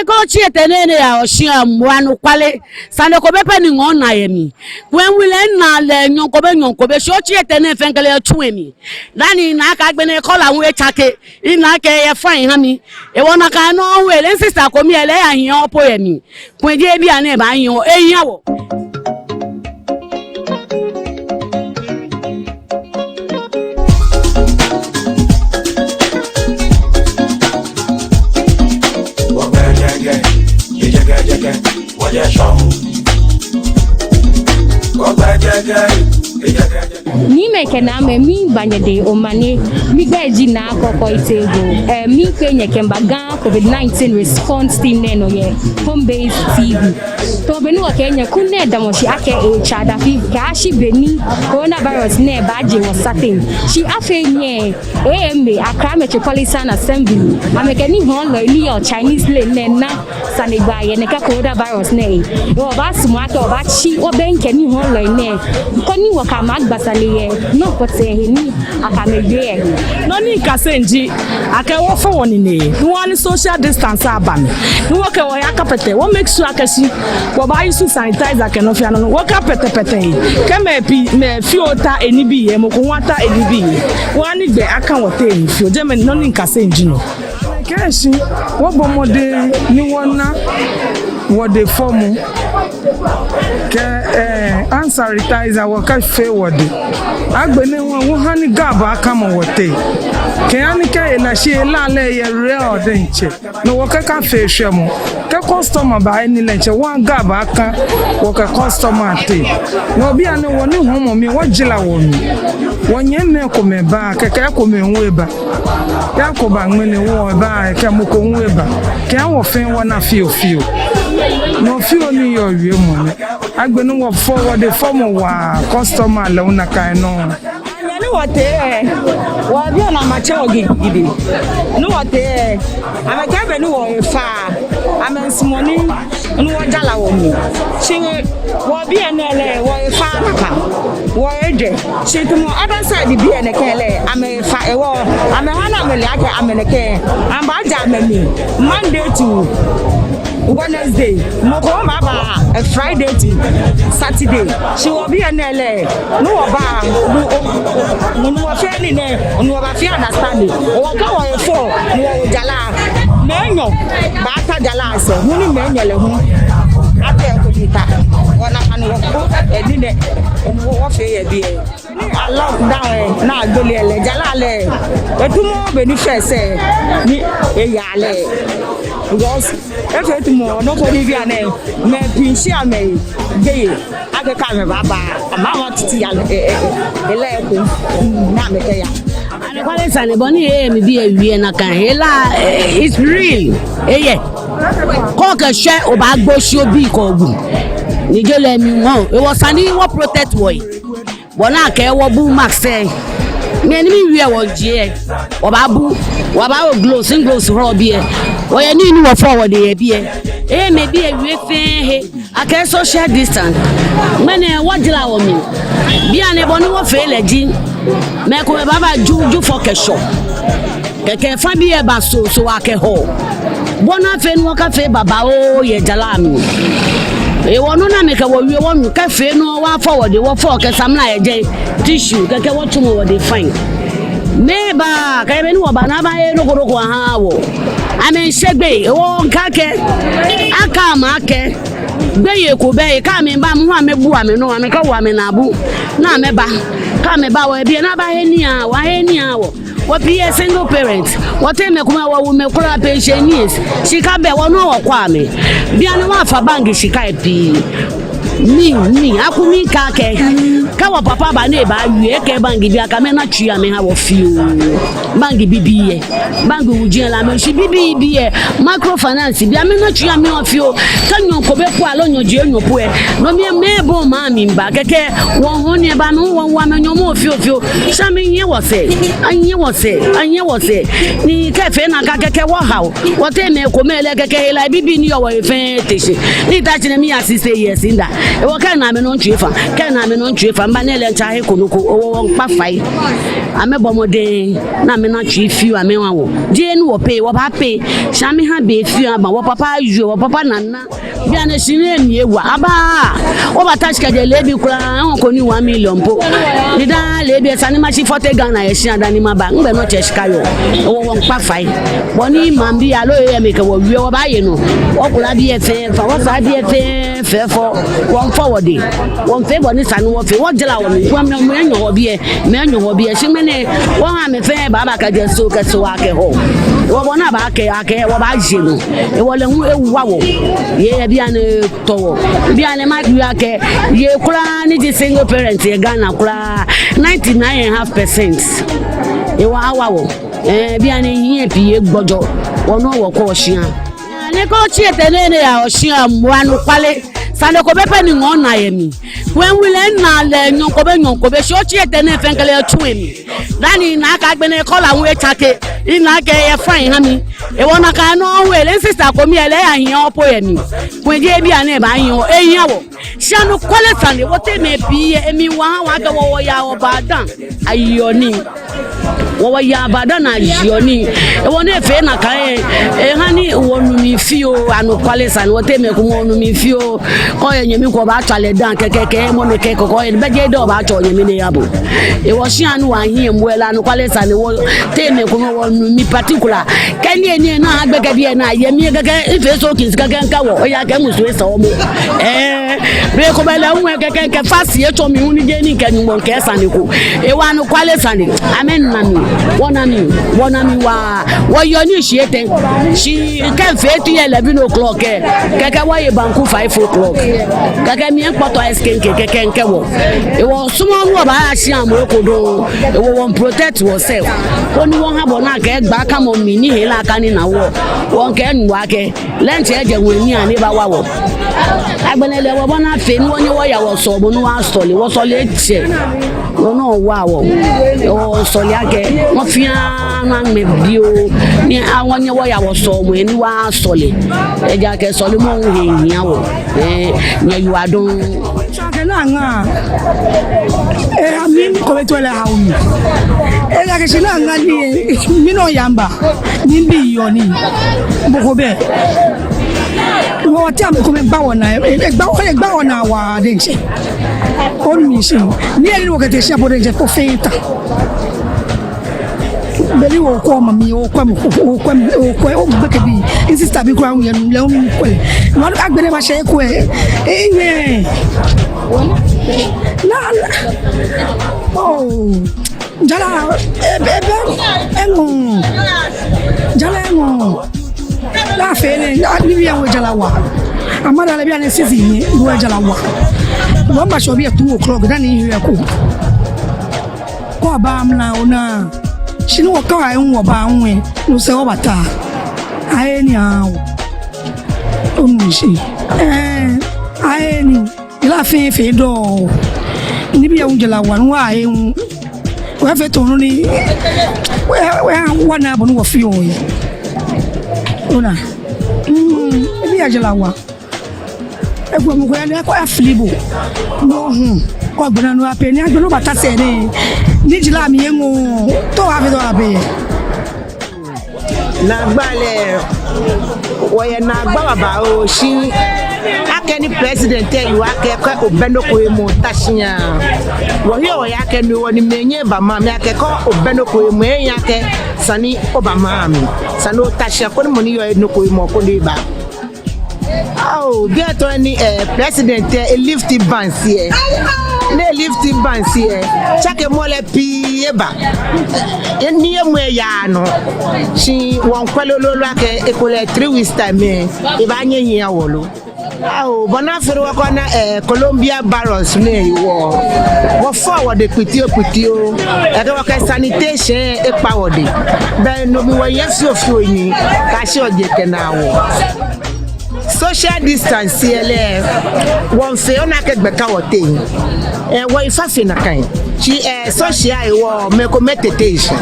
go chietene ya oshia mwanu kwale sane ko bepe ni ngon na yemi when we learn na le nyonko be sho chietene fenkele tuemi dani na ka gbe ne kola won echake ina ke ye fine ha mi e wona ka no we le sister ko mi ele ya hin opo yemi kun je bi ane ba yin o eyin awo Ni meke na me mi banyede omane mi gaji na akoko itego mi kwenye kemba ga COVID-19 response team neno ye home based TV to benu wa Kenya kunne da mo shi ake chada fi ka shi beni coronavirus ne baje was certain shi afenye AMA Accra Metropolitan Assembly ameke ni hon lo ni your Chinese lane na sanegba ye ne ka coronavirus ne o ba sumo ake o ba chi o benke ni hon lo ne ko ni wo ka magbasale no pote ni akamegbe no ni kasenji akewo fo woni ne one social distance aban ni wo ke wo ya kapete wo make sure akashi wo ba use sanitizer ke no fia no wo ka pete ke me fiota enibi e mo ko wata enibi wani gbe aka wote eni fio je me no ni kasenji no keshi wo bomode ni wona wo de formu ke sanitizer wo ka fe wode agbene won hani gaba aka mo wote ke ani ke na she la le ye re ode nche no wo ka fe hwemo ke customer ba ni le nche wan gaba aka wo ka customer te no bi ani woni homo mi wo jila wo mi wonye me ko me ba ke ko me nwe ba ya ko ba ngene wo ba ke mo ko nwe ba ke wo fe wona fio no fio ni yo wie mo agbenu wo forward the form wa customer le una kai no ni wote wa bi na ma che ogidi ni wote amaka be ni wo fa amensmoni ni wo jala wo mi shi wo bi enele wo fa papa wo ede shi tumo other side bi enekele ame fa ewo ame hana mele ake ameneke amba ja amemi Monday to Wednesday, moko maba Friday to Saturday. She will be an LA. No ba no fe ni ne no ba fi understand. O ka wo fo no jala. Menyo ba ta jala se. Huni menyo le hu. Ate ko dita. Ona kan wo edi ne wo fe ye bi e. Ni lockdown na gbele ele jala le. Etumo be ni fe se ni e ya le. Because if it more nobody be an me pinshi ame gay ake ka me baba ama want to ya eleko na me ya and kwale sane boni me bi awie na kan hela it's real ye ko ka hwe obagboshi obi ko ogun ni jele mi won e was sane wo protect boy bona ka e wo bu max say me ni mi wie wo je obabu waba gloves ro bi e oye ni wo forward e bi e me bi awie fe he aka social distance mene wajila wo mi bi ane boni wo fe leji me ko baba ju for kesho keke fa bi e ba so ake ho bona fe no ka fe baba o ye jala mi e wono na me ka wo wie wonu ka fe no wa forward wo for ke samla ye je tissue keke wo tumo wo dey fine neba ka be ni wo ba na ba e no koroko ha wo ame segbe wo nkake aka ma ke gbeye ko be ka me ba mu amebu ame no ame ka wo ame na abu na me ba ka me ba wo bi na ba he ni a wa he ni a wo be a single parent what me kuma wo me kura pensioners shika be wo no wo kwa me bia no wa fa bank shika epi mi akumi kake ka wa papa ba na ba wie ke bank bia ka me na twia me ha wo fio bank bibiye bank wujin la me shi bibiye microfinance bia me na twia me wo fio ka nyon ko be po alo nyoje enyopo e no me bo ma mi mba keke won ho ne ba no won wa me nyomo fio sha me nye wo se anye wo se ni ke fe na ka keke wo ha wo te me ko me le keke la bibi ni yo wo fe teshi ni ta chine mi assist yes inda e wo kan na me no ntwefa kan na me no ntwefa mba na le ncha he konuko wo nkpa fai amebomode na me na twefi ame wa wo die nu wo pay wo ba pay shame ha be fi aba wo papa yu wo papa nana bia na shine ni ewa aba wo ba touch ka de lebi kura an ko ni 1 million po ni da lebi sani ma shi 40 Ghana ye shi adani ma ba ngbe no cheshika yo wo nkpa fai boni mambi alo ye me ka wo wi wo ba ye no wo kula bi e fe fa wo sa bi e fe for one forward one favor ni sanu wo fe wo jela wo mi me enyo wo bi e shi mene wo ha me fe baba ka je so ka so ake ho wo bona ba ake wo ba jenu e wo le hu ewu wa wo ye bia ne towo bia ne ma du ake ye kula ni di single parent ye Ghana kula 99.5% e wa awa wo bia ne yin pie gbojo wono wo ko ohia ne ko chi etenene ya ohia mwanu kwale sane ko bepe ni ngona yemi when we learn na le nyonko be so chi etene fenkele tuemi dani na ka gbe ne kola won etake ina ke ye fine ha mi e wona ka no we le sister ko mi ele ahian opo yemi we je bia na ba ahian ehian wo shanu kwale sane wo te me bi emi wa ga wo ya obadan ayoni wo ya badan ayoni e wona efe na ka e hani wonu mi fio anu kwale sane wo te me ko wonu mi fio ko yemi ko ba chale dan keke mo me ke ko e beje do ba cho yemi ne yabo e wo shi anu wa hin emwela anu kwale sane wo te me ko wonu mi particular keni eni na agbege bi na yemi gege ife so kins gege nka wo o ya ke musu esa o mo be ko bele unwe keke fasi e cho mi hu ni je ni ke nyumo nke sane ko e wa anu kwale sane amen mami wona mi wa wo yo ni shiete shi ke fe tu 11 o'clock keke wo ye banku 5 o'clock keke mi enpoto eskenke keke nke wo e wo sumo nu ba ashi amo ko do e wo won protect yourself oni won habo na ke gba ka mo mi ni hela aka ni na wo won ke nwa ke lenti eje won ni ani ba wa wo agbenele wo bona fe ni won ni wo ya wo so bo nu wa so le che wo no wa wo o so le ake won fi na me bi o ni awon ni wo ya wo so mo ni wa so le eja ke so le mo hin hin awo nya yu adun chakena nga amin ko betwele haumi ela ke sina nga ni mino yamba ni bi yoni bokobe wo ti am ko me gba wona wa denche on mi sin ni eni wo ke te sia bo denche ko feita beli wo ko mami wo ko o beke bi insista bi kwa yen le o ko no agbere ma se ko enye la oh jala engo jala engo la fele ni bi enwo jala wa amara le bi an sisi ni wo jala wa wo ma so bi 2 o'clock dan ni hwe ko ba am na ona shinu wo ka ai wo ba nwe no se wo bata ai ni awo onu shi ai ni ila fe do ni bi ya unjela wa no ai wo fe to no ni wa na bo no wo fi o yi ona bi ya jela wa egbo mo ko ya ko aflibo no ko gbona no ape ni agbe no bata se ni jila mi enwo to wa fi do abe na gbale wo ye na gba baba o shi akeni president yu akeko obenoko emu tashiya wo yo ya akeni woni menye ba ma mi akeko obenoko emu enya ke sani obama mi sani o tashiya ko ni mo ni yo enoko emu ko le ba oh bí ẹ̀tọ́ ẹni president lifting bands here ne lifting bands here chake mole pi eba ni emu ya no si won kwelo lolo ake ekole 3 weeks time e ba nyenyin awolo oh bona fere wa kwa na Colombia barrels ne wo forward pitio eke wa ka sanitation e pawode be no mi wo yesu ofi oyin ka se oje kenawo social distance ele won fe ona ke gbeka wote wo ifafe na kan chi social wo mekometetation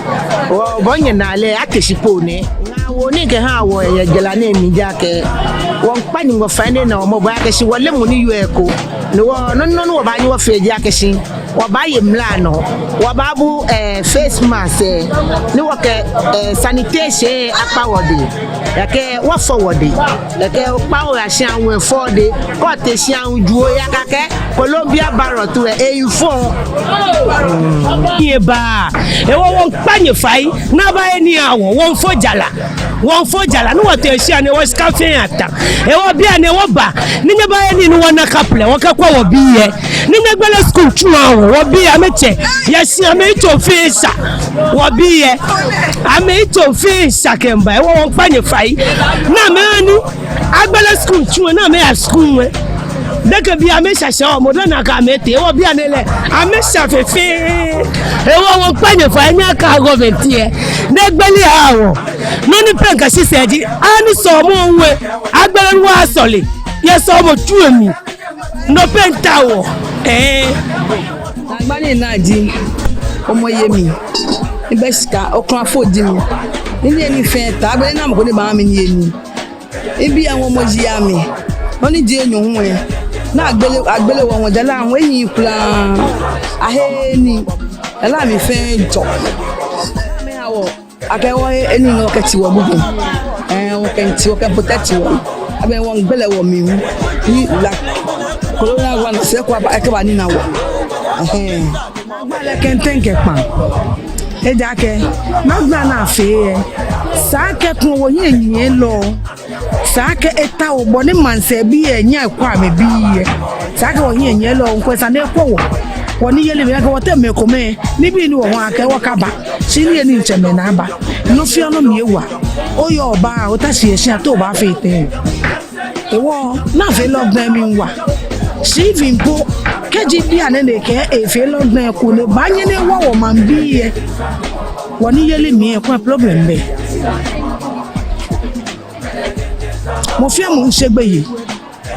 wo bonye na le akeshipo ne na wo ni ke ha wo ye gela na mi jake won pani wo fane na mo ba akeshi wo le mu ni yueko no wo ba ni wo fe akeshi wo ba ye mlano wo ba bu face mask ni wo ke sanitation apa wodi yake wo forward yake pa o ya we for de ko te si an juo ya kake Colombia barot we e4 ye ba e won panye fai na ba eni awon won fo jala no te si an wo scafe ata e wo bia ne wo ba ni ne ba eni no na kaple wo ka kwa wo bi ye ni ne gbele school tu awon wo bi ameche ya si amecho fisa wo bi ye amecho fisa kemba e won panye fai na me anu agbele school tu na me a school we deke bi amesha sha mo na ka mete wo bi anele amesha fefe e wo panye fa nya ka government e degbele awo no ni penka si seji ani so mo nwe agbele wo asole ye so mo tu emi no penta wo agbani na ji omo yemi ibesika okun afodi mi ni eni fe ta agbele na mo ko ni ba mi ni eni ibi àwọn ọmọ ji ami oni di enyu hu na agbele won jala àwọn eyin plan aheni ela mi fe jo me awo akewo eni no keti wo gugu won kenti wo ke protect wo abe won gbele wo mi ni la corona one se ko ba ke ba ni na wo agbale kenten ke pan ejake magna na fe sa ke kun wo yin lo sake eta ogbo ni manse bi enya kwa me bi ye sake wo yen lo nko sa ne kwo wo ni yele me ka wo te me ko me ni bi ni wo ho aka wo ka ba si ni eni nche me na ba no fi ono mi ewa o yo ba o ta si ese to ba fe te ewo na fe lockdown mi wa si vimpo keji bi anene ke e fe lockdown ko le ba nye ne wo man bi ye wo ni yele mi e kwa problem be mo fi amu nsegbe yi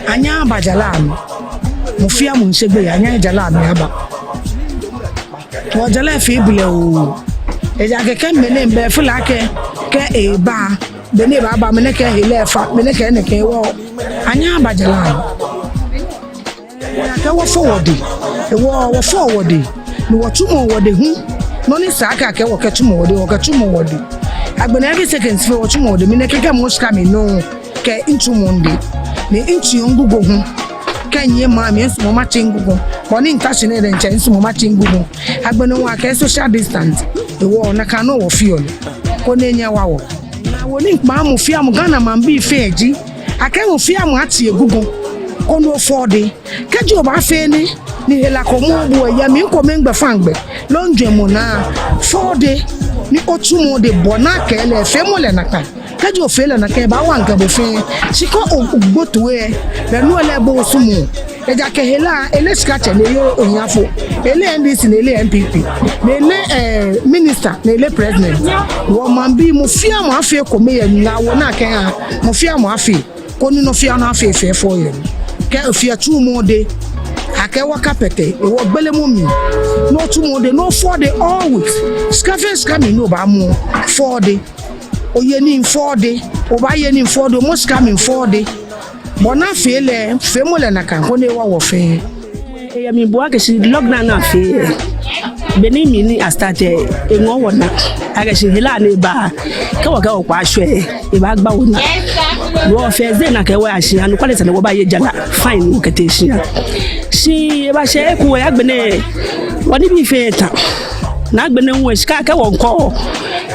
anya abajala mi mo fi amu nsegbe yi anya jala mi aba wo jala fi bile o eja keke mene mbe fula ke ba bene ba mene ke hele fa mene ke ne ke wo anya abajala ya ke wo forward wo forward ni wo tumo wode hu no ni saka ke wo ke tumo wode agbena every seconds fe wo tumo wode mene ke mo ska mi no ke into monde ne into ngugo hu kenye ma mi enso ma chingugo boni ntashi ne nche enso ma chingugo agbenu wa ke social distance ewo na ka no wo fio ko ne nya wawo na wo ni pa mu fia mu Ghana man bi feji ake mu fia mu ati egugo ko no fode keji o ba fe ni hela ko mu bu ya mi ko me ngbe fangbe lonje mu na fode ni otumo de bona ke le fe mo le naka kaji o fele na ke ba wa nka bo fe siko ogbotuwe be no le bo sumu eja ke hela ele skache le yo onyafo ele NDC na ele MPP na ele minister na ele president wo man bi mo fia mo afi ko me ya na wo na ke ha mo fia mo afi ko ni no fia no afi fe fo ye ke fia tu mo de ake waka pete e wo gbele mo mi no tu mo de no for the all weeks scafe scam no ba mo for the oye ni mfode obaye ni mfode mo scam mfode bona fele femole na kan ko ne wa wo fe ya mi bo ake si lockdown na fe beni mi ni astate e ngo wona ake si hila ni ba ke wo ka o pa aso e ba gba wona wo fe ze na ke wa ashi anu kwale tane wo ba ye jala fine wo kete shi si e ba se ku ya gbene woni bi fe ta na gbene wo ska ke wo nko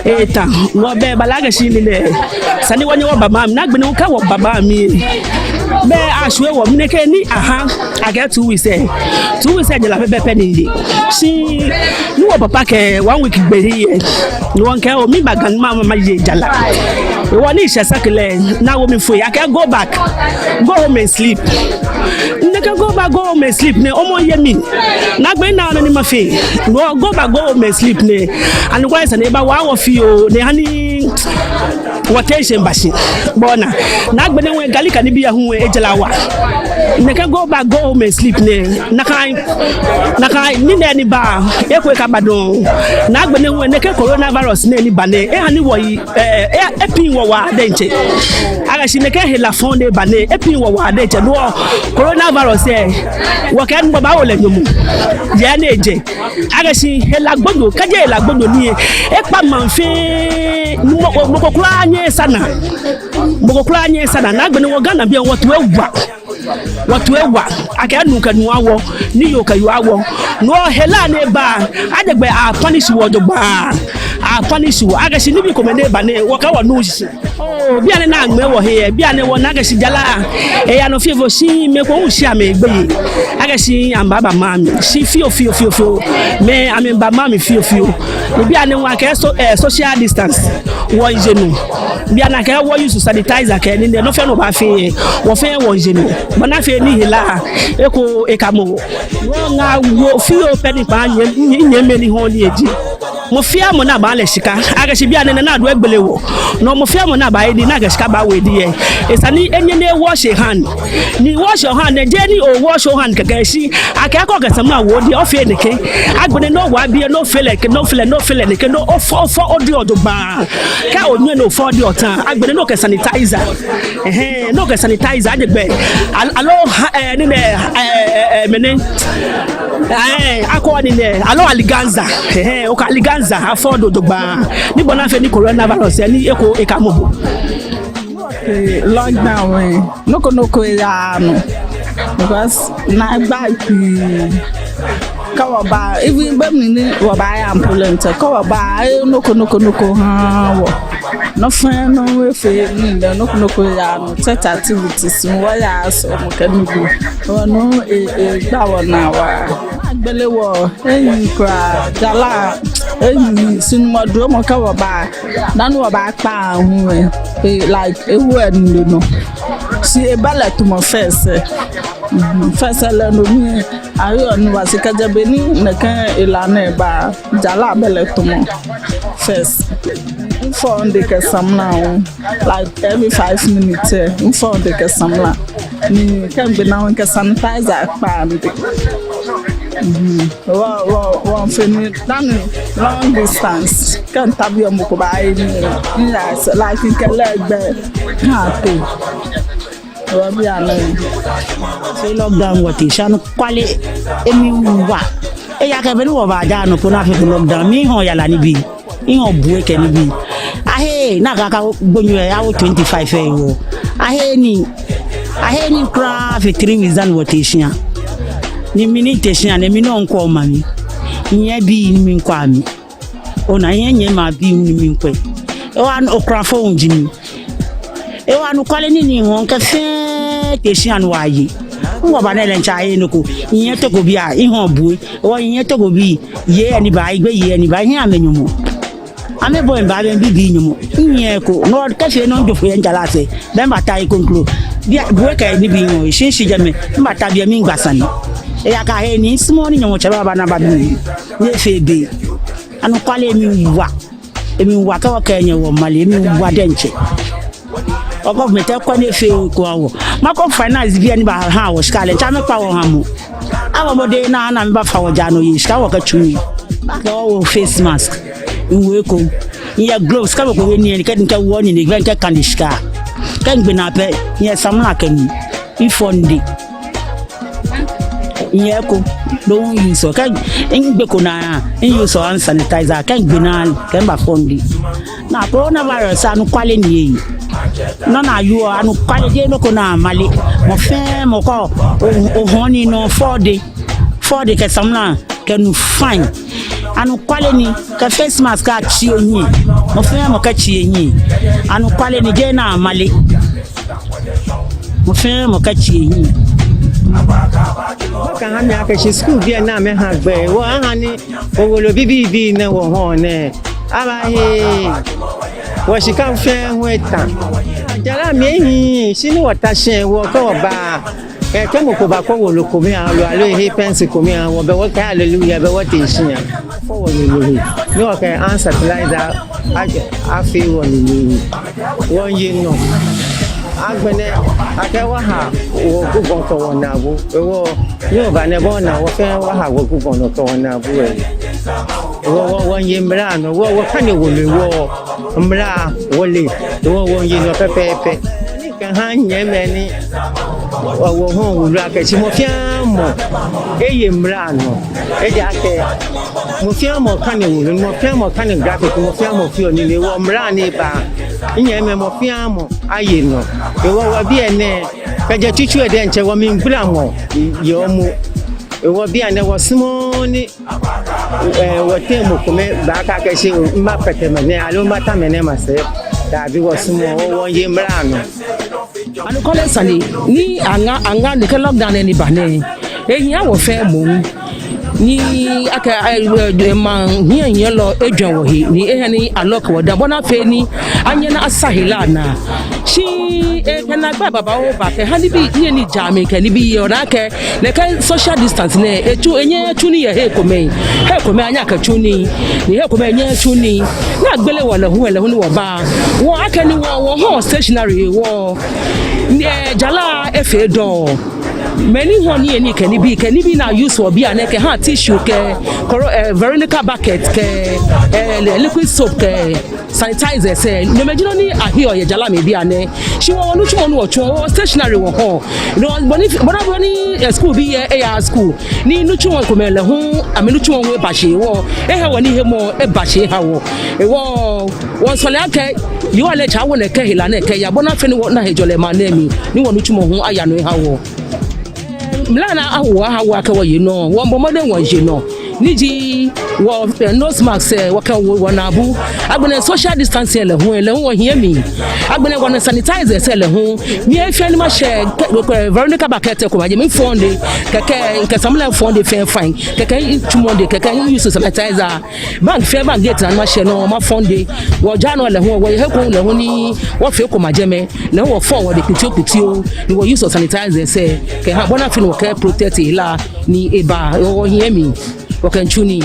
eta wo be balaga shi lile sani woni wo baba mi na gbene wo ka wo baba mi be aswe wo mi ne ke ni aha I get 2 weeks jela pepe ni si ni wo papa ke 1 week gberi ni won ke o mi bagan ma je jala e wo ni se sakle na wo mi fo ya ke go back go home and sleep neka go back go home and sleep ne o mo ye mi na gbe na ni ma fe no go back go home and sleep ne and why say ne ba wa wo fi o ne hani rotation bashi bona na gbene we galika ni biya hu ejelawa ne ka go back go home and sleep ne na kai ni ne ba ekwe ka badon na gbene we ne ka coronavirus ne ni bane e hani wo epin wo wa denche aga shi ne ka hela phone ne bane epin wo wa denche no coronavirus wo ka ngba ba wo le nyomu je na eje aga shi hela gbodo kaje hela gbodo ni e pa manfe mokokura nye sana na gbene wo Ghana bia watu ewa aka nuka nuawo ni yoka yuawo no hela ne ba adegbe a punish wo dogba a punish wo aga shi ni bi komene ba ne wo ka wo no shi bia ne na agbe wo he bia ne wo na aga shi jala e ya no fievo shi me ko ushi amegbe aga shi amba ba mami shi fio me amemba mami fio bia ne wa ka social distance wo ijenu bia na ka wo use sanitizer ka ni no fe no ba fe wo fe wo ijenu bona fe ni hila eko ekamo wo nga wo fio peni pa nye me ni ho ni eji mo fia mo na ba le sika aga shi bia ne na do egbelewo no mo fia mo na ba edi na ga sika ba we di e esani enye ne wash your hand ni wash your hand je ni o wash your hand kaka shi aka ko ga sama wo di ofe ne ke agbene no wa bia no fele ne ke no ofo odi odogba ka onye no fo di otan agbene no ke sanitizer no ke sanitizer adegbe alo ni ne mene akọ ni ne alo aliganza o ka aliganza afọdo dogba ni bona fe ni coronavirus ni eko ekamobo lockdown noko ya no because na gba kawaba even bemni wo ba ya ambulant kawaba noko ha wo no friend no we fe ni le noko ya no set activities wo ya so mo kan bi no gba wo na wa agbelewo eyin kra jala eyin sinmodo mo kawaba nanu wo ba pa ahun like ewu enu no si e bala to mo first la no mi ayo ni wasika jabeni nkan ilana ba jala bele to mo first for the kesamla like every 5 minutes for the kesamla ni kan be na won sanitizer pa mi wa fini dan long distance kan tabi mo ko ba ni like kan legbe ha to wa bi ana se lockdown wati shanu kwale emi wa e ya ke be ni wo ba ja no ko na fe lockdown mi hon yala ni bi ihon buwe ke ni bi ahe na kaka gbonyu e awo 25 e wo ahe ni kra fe 3 mizan rotation ni minitation na mi no nko mami nya bi ni mi nkwa mi ona nye ma bi ni mi nkwe e wa no kra fo unjini e wa no kwale ni hon ka fe tation wa yi ngo ba na le ncha yi no ko nya to go bi a ihon buwe o nya to go bi ye ani ba igbe ye ani ba hin amenyumo ame boy ba ben bibi nyumo nye ko no ka fe no njofo ye njala se ben bata yi konklo bia buwe ka ni bi nyo shi jame mbata bia mi ngbasani e ya ka he ni small ni nyo chaba ba na ba bi ye fe be anu kwale mi wa ka nye wo male mi wa denche o government e kwa ne fe ko awo mako finance bia ni ba ha wo skale cha me pa wo ha mo awo mode na me ba fa wo ja no yi ska wo ka chumi wo face mask we ko ya gloves ka ko we ni ka nka wo ni ben ka kanishka kan gbe na pe ya samla kan ifonde ya ko don yin so kan ngbe ko na yin so hand sanitizer kan gbe na kan ba fondi na coronavirus anu kwale ni yi no na you anu kwale je no ko na male mo fe mo ko o honi no 4 day ka samla kan fine anu kwale ni ka face mask ka chi onyi mo fe mo ka chi enyi anu kwale ni je na male mo fe mo ka chi enyi kan ha mi akeshi school bi na me ha gbe wo ha ni owolo bibi na wo ho ne aba he wo shi kan fe ho eta jala mi ehin sinu wata shen wo ko ba kemo ko ba ko wo lo ko mi a lo alo he pensi ko mi a wo be wo ka hallelujah be wo te shinya fo wo lo lo ni o ka answer like that a fi wo ni won yin no agbene akewa ha wo gugun to won na bu wo ni o ba ne bo na wo fe wa ha wo gugun to won na bu wo yin mra no wo kan ni wo le wo mra wo le wo yin no pepe ni kan ha nye me ni wo ho wo ra ke si mo fiamo eye mra no eja ke mo fiamo kan ni wo mo fiamo kan ni graphic mo fiamo fi oni le wo mra ni ba nye me mo fiamo aye no wo bi ene kaje tutu ede nche wo mi ngbra mo yo mu wo bi ane wo smo ni wo temo kome ba ka ke se ma pete me ne alo mata me ne ma se da bi wo smo wo ye mra no anu kole sani ni anga ni ke lockdown ni ba ne ehia wo fe mo ni aka ma hiya lo edwan wo hi ni ehia ni alok wo da bona fe ni anya na asahila na shi kana gba baba wo ba ke hani bi ni ni jami ke ni bi yo na ke ne ka social distance ne etu enye tu ni he kome anya ka tu ni he kome enye tu ni na gbele wo le hu ni wo ba wo aka ni wo ho stationary wo jala efe do many honey any can be now use for be an tissue Veronica bucket liquid soap sanitizer say no me jino ni ahio ye jala me bi ane she won no chumo no ocho stationary wo ho no but ni school bi e school ni no chumo ko mele ho ame no chumo we ba she wo e he woni he mo e ba she ha wo e wo won so le ake you ale cha wo ne ke hila ne ke ya bona fe ni wo na he jole ma na mi ni won no chumo ho aya no ha wo mlana awa ka wo yi no wo mbo modern won je no niji wo nose mask wo ka wo na bu agbene social distancing le ho hia mi agbene wo sanitizer se le ho mi e fi ani ma she Veronica bucket ko ma je mi fonde keke nke samla fonde fe fine keke tumonde keke use sanitizer bank fe bank gate na ma she no ma fonde wo ja no le ho wo he ko le ho ni wo fe ko ma je me le ho fo wo de pitio ni wo use sanitizer se ke ha bona fi no ke protect ila ni eba wo hia mi wakanchuni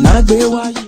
Nagbewa